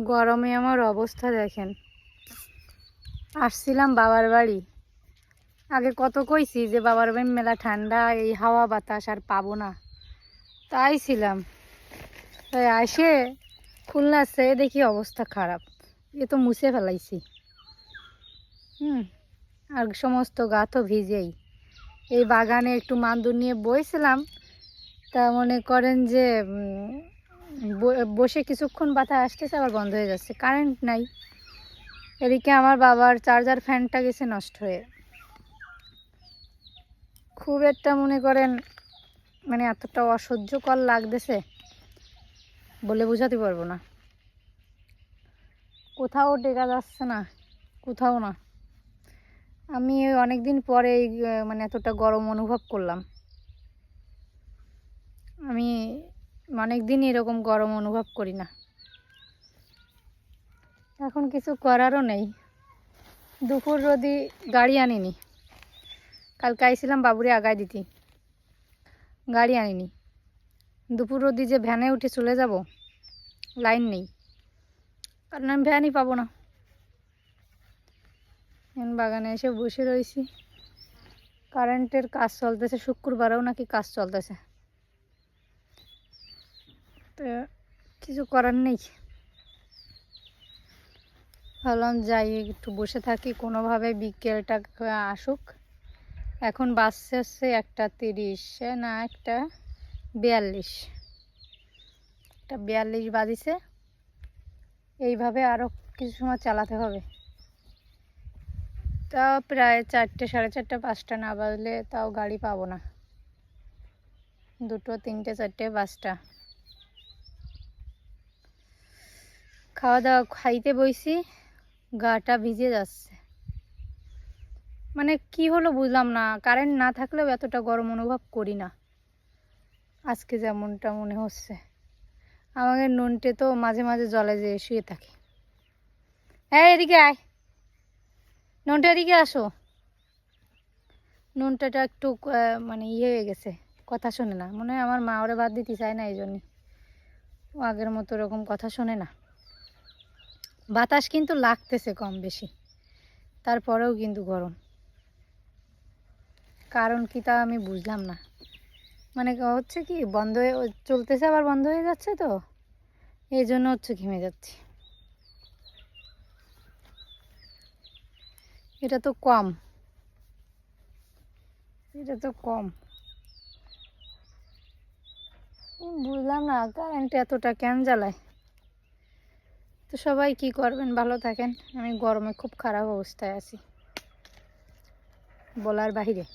গরমে আমার অবস্থা দেখেন। আসছিলাম বাবার বাড়ি, আগে কত কইছি যে বাবার বাড়ি মেলা ঠান্ডা, এই হাওয়া বাতাস আর পাবো না, তাই ছিলাম। তাই আসে খুলনা সে দেখি অবস্থা খারাপ, এ তো মুছে ফেলাইছি। আর সমস্ত গা তো ভিজেই। এই বাগানে একটু মান্দুর নিয়ে বইছিলাম, তা মনে করেন যে বসে কিছুক্ষণ বাতাস আসতেছে আবার বন্ধ হয়ে যাচ্ছে, কারেন্ট নাই। এদিকে আমার বাবার চার্জার ফ্যানটা গেছে নষ্ট হয়ে। খুব একটা মনে করেন মানে এতটা অসহ্যকর লাগতেছে বলে বোঝাতে পারবো না। কোথাও টেকা যাচ্ছে না, কোথাও না। আমি অনেক দিন পরে মানে এতটা গরম অনুভব করলাম। আমি অনেক দিন এরকম গরম অনুভব করি না। এখন কিছু করারও নেই। দুপুর রোদি গাড়ি আনিনি, কালকে আইছিলাম বাবুরে আগায় দিতি, গাড়ি আনিনি। দুপুর রোদি যে ভ্যানে উঠে চলে যাব, লাইন নেই, কারণ আমি ভ্যানই পাবো না। এখন বাগানে এসে বসে রয়েছি, কারেন্টের কাজ চলতেছে, শুক্রবারেও নাকি কাজ চলতেছে, তো কিছু করার নেই। ভাবলাম যাই একটু বসে থাকি কোনোভাবে, বিকেলটা আসুক। এখন বাসছে হচ্ছে 1:30, না 1:42, 1:42 বাজিছে। এইভাবে আরও কিছু সময় চালাতে হবে। তাও প্রায় 4টে, 4:30, 5টা না বাজলে তাও গাড়ি পাবো না। 2টো, 3টে, 4টে, 5টা। খাওয়া দাওয়া খাইতে বইছি, গাটা ভিজে যাচ্ছে। মানে কি হলো বুঝলাম না, কারেন্ট না থাকলেও এতটা গরম অনুভব করি না আজকে যেমনটা মনে হচ্ছে। আমাদের নন্টে তো মাঝে মাঝে জলে যেয়ে শুয়ে থাকে। হ্যাঁ এদিকে আয়, নন্টে এদিকে আসো। নন্টাটা একটু মানে হয়ে গেছে, কথা শোনে না। মনে হয় আমার মা ওরে বাদ দিতে চায় না, এই জন্যে ও আগের মতো ওরকম কথা শোনে না। বাতাস কিন্তু লাগতেছে কম বেশি, তারপরেও কিন্তু গরম। কারণ কি তা আমি বুঝলাম না। মানে হচ্ছে কি, বন্ধ হয়ে চলতেছে আবার বন্ধ হয়ে যাচ্ছে, তো এই জন্য হচ্ছে ঘেমে যাচ্ছি। এটা তো কম, এটা তো কম। বুঝলাম না কারেন্ট এতটা কেন জ্বালায়। তো সবাই কি করবেন, ভালো থাকেন। আমি গরমে খুব খারাপ অবস্থায় আছি, বলার বাহিরে।